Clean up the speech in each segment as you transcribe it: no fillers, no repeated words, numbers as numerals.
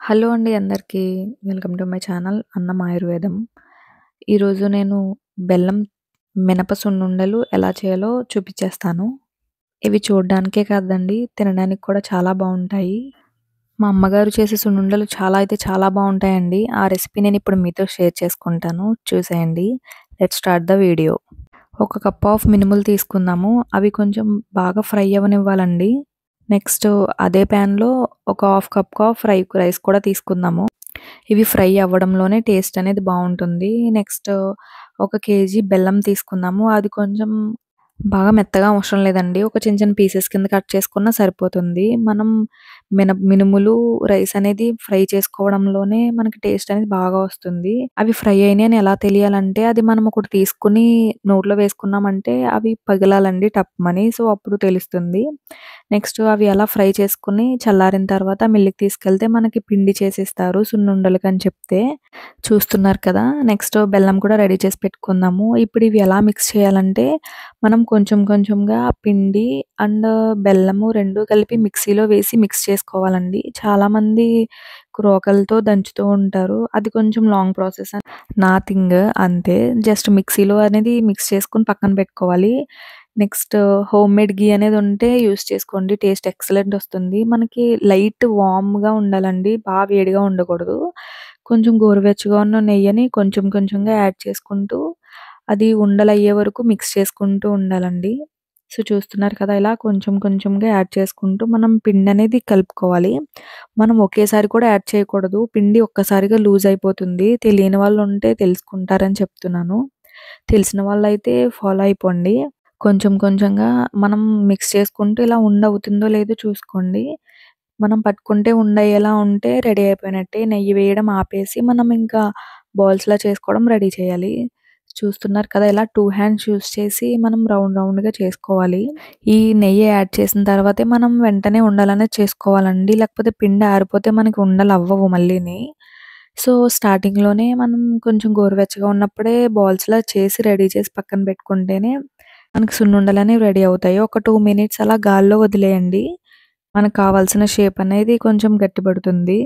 Hello అండి అందరికీ. Welcome to my channel అన్నం ఆయుర్వేదం. ఈరోజు నేను బెల్లం మినప సున్నుండలు ఎలా చేయాలో చూపిచ్చేస్తాను. ఇవి చూడ్డానికే కాదండి, తినడానికి కూడా చాలా బావుంటాయి. మా అమ్మగారు చేసే సున్నుండలు చాలా బావుంటాయండి. ఆ రెసిపీ నేనిప్పుడు మీతో షేర్ చేసుకుంటాను. చూసేయండి. Let's start the video. ఒక కప్ ఆఫ్ మినుములు తీసుకుందాము. అవి కొంచెం బాగా ఫ్రై అవ్వనివ్వాలండి. నెక్స్ట్ అదే ప్యాన్‌లో ఒక హాఫ్ కప్ ఆఫ్ రైస్ కూడా తీసుకుందాము. ఇవి ఫ్రై అవ్వడంలోనే టేస్ట్ అనేది బావుంటుంది. నెక్స్ట్ ఒక కేజీ బెల్లం తీసుకుందాము. అది కొంచెం బాగా మెత్తగా అవసరం లేదండి. ఒక చిన్న పీసెస్ కింద కట్ చేసుకున్నా సరిపోతుంది. మనం మినుములు, రైస్ అనేది ఫ్రై చేసుకోవడంలోనే మనకి టేస్ట్ అనేది బాగా వస్తుంది. అవి ఫ్రై అయినాయని ఎలా తెలియాలంటే, అది మనం ఒకటి తీసుకొని నోట్లో వేసుకున్నామంటే అవి పగలాలండి టప్‌మని. సో, అప్పుడు తెలుస్తుంది. నెక్స్ట్ అవి అలా ఫ్రై చేసుకొని చల్లారిన తర్వాత మిల్లుకి తీసుకెళ్తే మనకి పిండి చేసిస్తారు సున్నుండలకని చెప్తే. చూస్తున్నారు కదా! నెక్స్ట్ బెల్లం కూడా రెడీ చేసి పెట్టుకుందాము. ఇప్పుడు ఇవి ఎలా మిక్స్ చేయాలంటే, మనం కొంచెంగా పిండి అండ్ బెల్లము 2 కలిపి మిక్సీలో వేసి మిక్స్ చేసుకోవాలండి. చాలామంది రోకలితో దంచుతూ ఉంటారు. అది కొంచెం లాంగ్ ప్రాసెస్. నథింగ్ అంతే. జస్ట్ మిక్సీలో అనేది మిక్స్ చేసుకొని పక్కన పెట్టుకోవాలి. నెక్స్ట్ హోమ్‌మేడ్ ఘీ అనేది ఉంటే యూజ్ చేసుకోండి. టేస్ట్ ఎక్సలెంట్ వస్తుంది. మనకి లైట్ వార్మ్‌గా ఉండాలండి. వేడిగా ఉండకూడదు. కొంచెం గోరువెచ్చగా ఉన్న నెయ్యిని కొంచెంగా యాడ్ చేసుకుంటూ, అది ఉండలయ్యే వరకు మిక్స్ చేసుకుంటూ ఉండాలండి. సో, చూస్తున్నారు కదా! ఇలా కొంచెంగా యాడ్ చేసుకుంటూ మనం పిండనేది కలుపుకోవాలి. మనం ఒకేసారి కూడా యాడ్ చేయకూడదు. పిండి ఒక్కసారిగా లూజ్ అయిపోతుంది. తెలియని వాళ్ళుంటే తెలుసుకుంటారని చెప్తున్నాను. తెలిసిన వాళ్ళైతే ఫాలో అయిపోండి. కొంచెంగా మనం మిక్స్ చేసుకుంటూ ఇలా ఉండవుతుందో లేదో చూసుకోండి. మనం పట్టుకుంటే ఉండయ్యేలా ఉంటే రెడీ అయిపోయినట్టే. నెయ్యి వేయడం ఆపేసి మనం ఇంకా బాల్స్‌లా చేసుకోవడం రెడీ చేయాలి. చూస్తున్నారు కదా! ఇలా 2 హ్యాండ్స్ యూజ్ చేసి మనం రౌండ్‌గా చేసుకోవాలి. ఈ నెయ్యి యాడ్ చేసిన తర్వాతే మనం వెంటనే ఉండలనేది చేసుకోవాలండి. లేకపోతే పిండి ఆరిపోతే మనకి ఉండలవ్వవు మళ్ళీని. సో, స్టార్టింగ్‌లోనే మనం కొంచెం గోరువెచ్చగా ఉన్నప్పుడే బాల్స్‌లా చేసి రెడీ చేసి పక్కన పెట్టుకుంటేనే మనకి సున్నుండలనేవి రెడీ అవుతాయి. ఒక 2 మినిట్స్ అలా గాల్లో వదిలేయండి. మనకు కావాల్సిన షేప్ అనేది కొంచెం గట్టిపడుతుంది.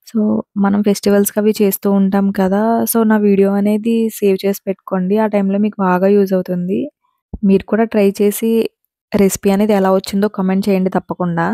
సో, మనం ఫెస్టివల్స్‌కి అవి చేస్తూ ఉంటాం కదా! సో, నా వీడియో అనేది సేవ్ చేసి పెట్టుకోండి. ఆ టైంలో మీకు బాగా యూజ్ అవుతుంది. మీరు కూడా ట్రై చేసి రెసిపీ అనేది ఎలా వచ్చిందో కామెంట్ చేయండి తప్పకుండా.